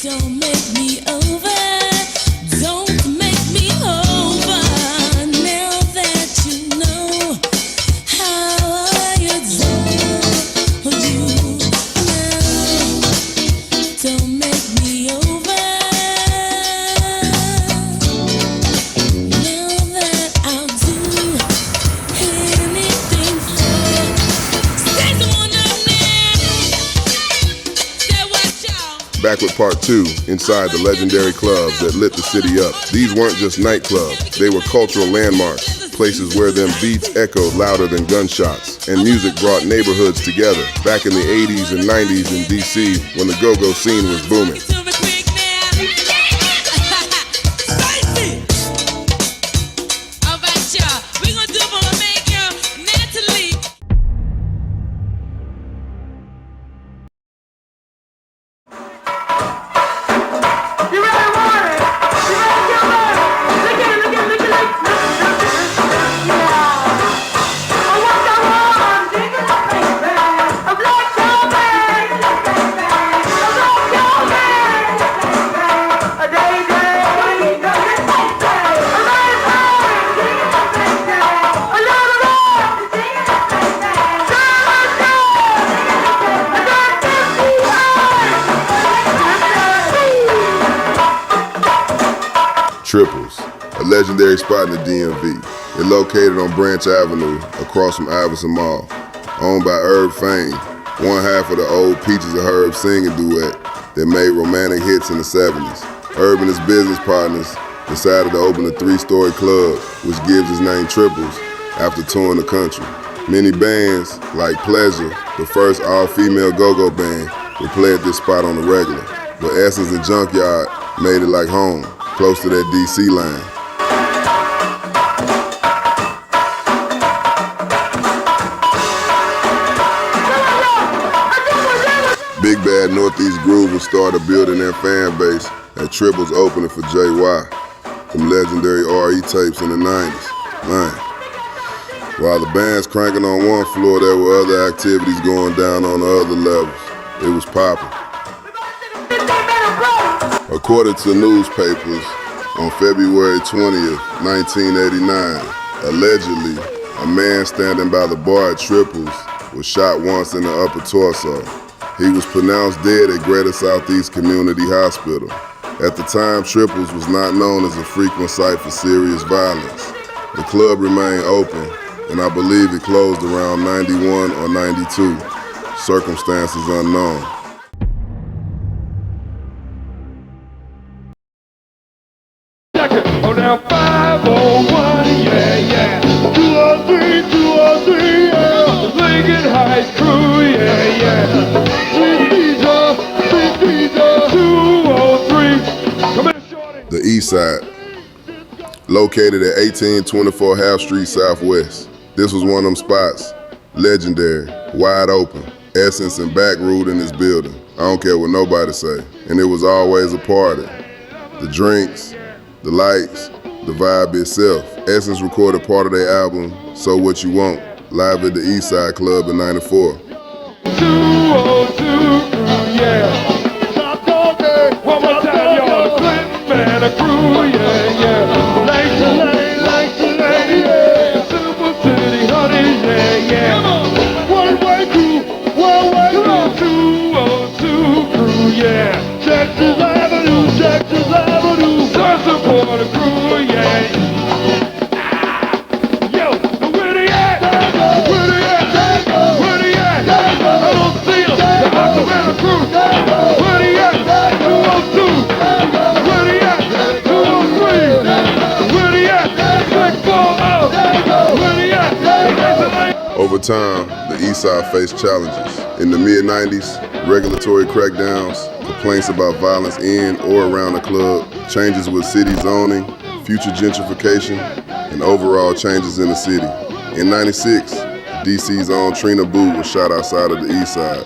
Don't make me over. Don't make me over. Now that you know how I adore you now. Don't make me over. Now that I'll do anything for. Say someone up now. Say what y'all. Back with part 2, inside the legendary clubs that lit the city up. These weren't just nightclubs, they were cultural landmarks, places where them beats echoed louder than gunshots, and music brought neighborhoods together. Back in the 80s and 90s in DC, when the go-go scene was booming. Triples, a legendary spot in the DMV. It's located on Branch Avenue, across from Iverson Mall. Owned by Herb Fame, one half of the old Peaches and Herb singing duet that made romantic hits in the 70s. Herb and his business partners decided to open a 3-story club, which gives his name Triples, after touring the country. Many bands, like Pleasure, the first all-female go-go band, would play at this spot on the regular. But Essence and Junkyard made it like home, close to that DC line. Big Bad Northeast Groovers started building their fan base at Triples opening for JY, from legendary RE tapes in the 90s. Man. While the band's cranking on one floor, there were other activities going down on the other levels. It was popping. According to newspapers, on February 20th, 1989, allegedly, a man standing by the bar at Triples was shot once in the upper torso. He was pronounced dead at Greater Southeast Community Hospital. At the time, Triples was not known as a frequent site for serious violence. The club remained open, and I believe it closed around 91 or 92, circumstances unknown. Oh, now 501, yeah, yeah. 203, 203, yeah. Lincoln Heights crew, yeah, yeah. Sweet Visa, 203. Come here, shorty. The East Side, located at 1824 Half Street Southwest. This was one of them spots, legendary, wide open. Essence and Backroot in this building. I don't care what nobody say. And it was always a party. The drinks, the lights, the vibe itself. Essence recorded part of their album, So What You Want, live at the East Side Club in '94. 202, yeah. One more time, y'all. Clinton man, a crew, yeah, yeah. Like the lady, yeah. Super City honey, yeah, yeah. One-way crew, 202 crew, yeah. Texas Avenue, Sun Supporter crew, yeah. Yo, where they at? Where they at? Where they at? I don't see them. The Octavana crew. Where they at? 202. Where they at? 203. Where they at? 640. Where they at? Over time, the East Side faced challenges. In the mid-90s, regulatory crackdowns, complaints about violence in or around the club, changes with city zoning, future gentrification, and overall changes in the city. In '96, DC's own Trina Boo was shot outside of the East Side.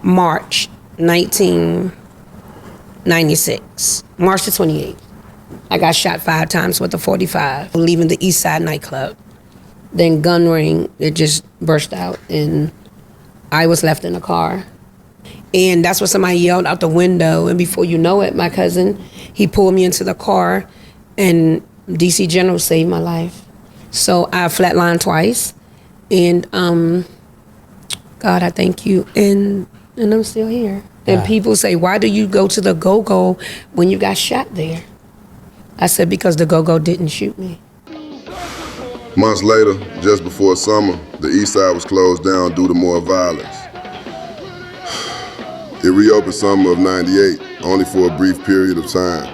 March 1996, March the 28th. I got shot 5 times with a .45, leaving the East Side nightclub. Then gun ring, it just burst out, and I was left in a car. And that's what somebody yelled out the window. And before you know it, my cousin, he pulled me into the car, and DC General saved my life. So I flatlined twice. And God, I thank you. And I'm still here. And people say, why do you go to the go-go when you got shot there? I said, because the go-go didn't shoot me. Months later, just before summer, the east side was closed down due to more violence. It reopened summer of '98, only for a brief period of time.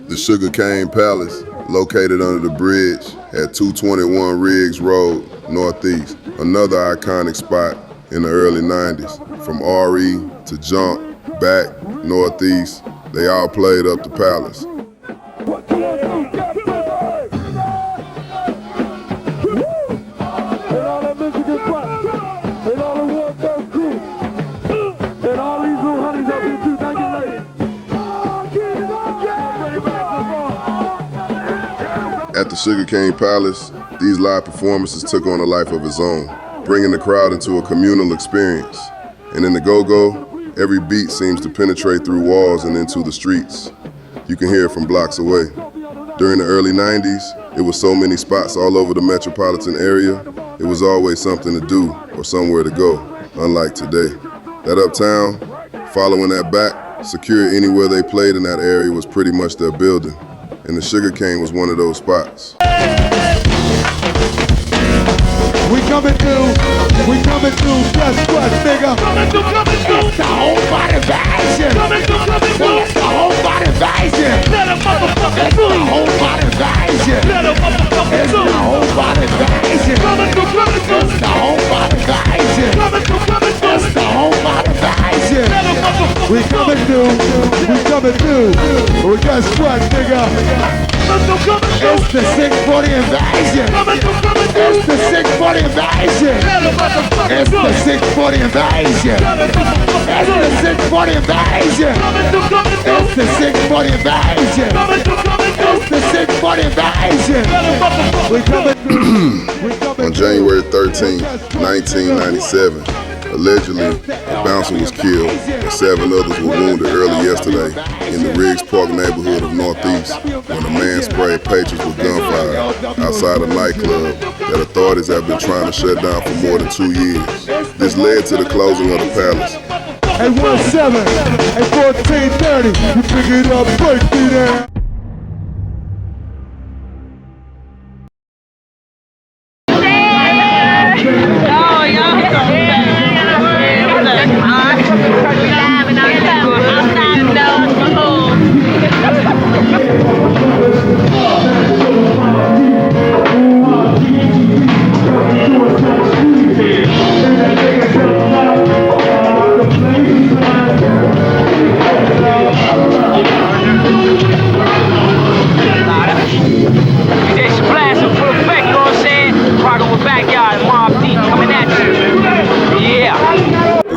The Sugarcane Palace, located under the bridge at 221 Riggs Road, Northeast, another iconic spot in the early 90s. From RE to Jump, Back, Northeast, they all played up the Palace. At the Sugarcane Palace, these live performances took on a life of its own, bringing the crowd into a communal experience. And in the go-go, every beat seems to penetrate through walls and into the streets. You can hear it from blocks away. During the early 90s, it was so many spots all over the metropolitan area, it was always something to do or somewhere to go, unlike today. That uptown, following that back, security anywhere they played in that area was pretty much their building. And the Sugarcane was one of those spots. We coming through, guess what, nigga? It's the whole body invasion. It's the whole body invasion. It's the whole body invasion. It's the whole body invasion. It's the whole body invasion. It's the whole body invasion. We coming through, well, guess what, nigga? It's the 640 invasion. It's the 640 invasion. It's the 640 invasion. It's the 640 invasion. It's the 640 invasion. It's the 640 invasion. We coming. On January 13, 1997, allegedly, a bouncer was killed and 7 others were wounded early yesterday in the Riggs Park neighborhood of Northeast when a man sprayed patrons with gunfire outside a nightclub that authorities have been trying to shut down for more than 2 years. This led to the closing of the palace. At 17, at 14:30, you pick it up, break me down.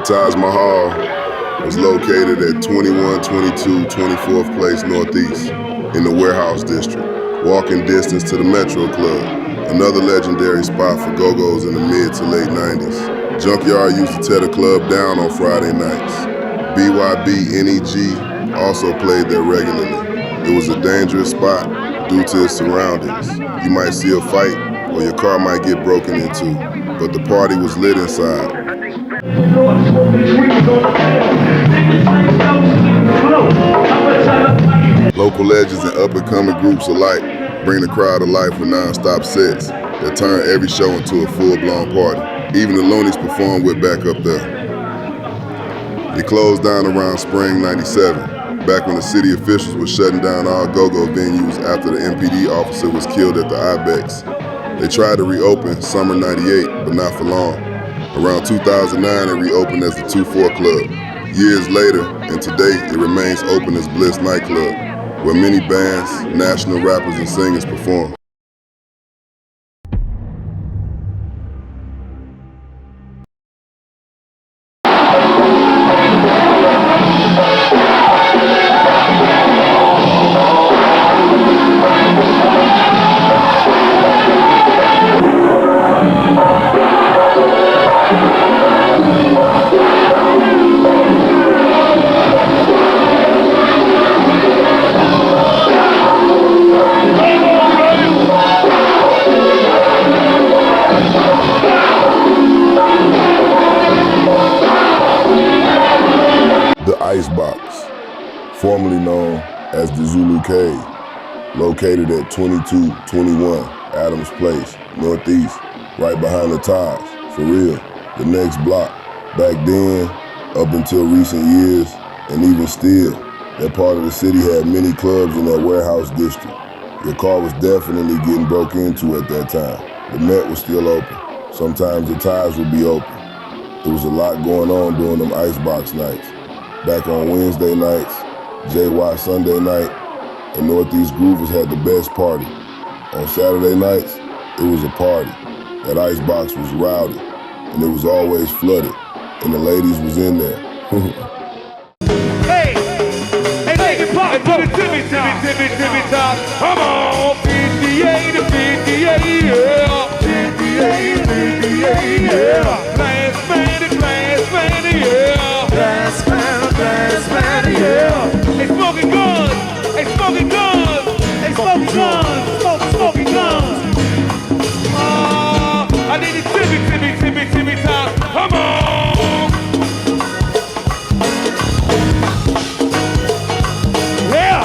Taj Mahal was located at 2122 24th Place Northeast in the Warehouse District, walking distance to the Metro Club, another legendary spot for go-go's in the mid to late 90s. Junkyard used to tear the club down on Friday nights. BYB NEG also played there regularly. It was a dangerous spot due to its surroundings. You might see a fight or your car might get broken into, but the party was lit inside. Local legends and up-and-coming groups alike bring the crowd to life with non-stop sets that turn every show into a full-blown party. Even the Loonies performed with back up there. It closed down around spring '97. back when the city officials were shutting down all go-go venues after the MPD officer was killed at the Ibex. They tried to reopen summer '98, but not for long. Around 2009, it reopened as the 2-4 Club. Years later, and today, it remains open as Bliss Nightclub, where many bands, national rappers, and singers perform. The Icebox, formerly known as the Zulu Cave, located at 2221 Adams Place, Northeast, right behind the Taj, for real, the next block. Back then, up until recent years, and even still, that part of the city had many clubs in that warehouse district. Your car was definitely getting broke into at that time. The Met was still open. Sometimes the Taj would be open. There was a lot going on during them Icebox nights. Back on Wednesday nights, JY Sunday night, and Northeast Groovers had the best party. On Saturday nights, it was a party. That Icebox was rowdy, and it was always flooded, and the ladies was in there. Hey, make it pop to the Timmy top. Come on, 58 to 58, yeah. 58, 58, yeah. Glass man, yeah. Glass man, yeah. They smoking guns, they smoking guns, they smoking guns, smoking guns. I need a Timmy top. Come on. Yeah.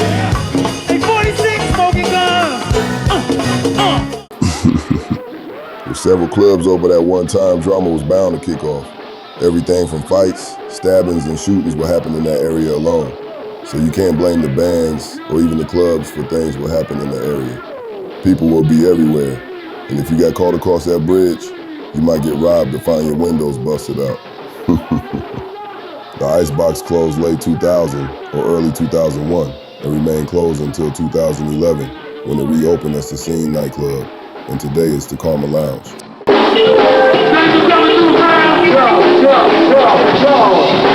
Hey, 46 smoking guns. With several clubs open at one time, drama was bound to kick off. Everything from fights, stabbings, and shootings will happen in that area alone. So you can't blame the bands or even the clubs for things will happen in the area. People will be everywhere. And if you got caught across that bridge, you might get robbed to find your windows busted out. The Icebox closed late 2000 or early 2001 and remained closed until 2011 when it reopened as the Scene nightclub, and today it's the Karma Lounge. Go.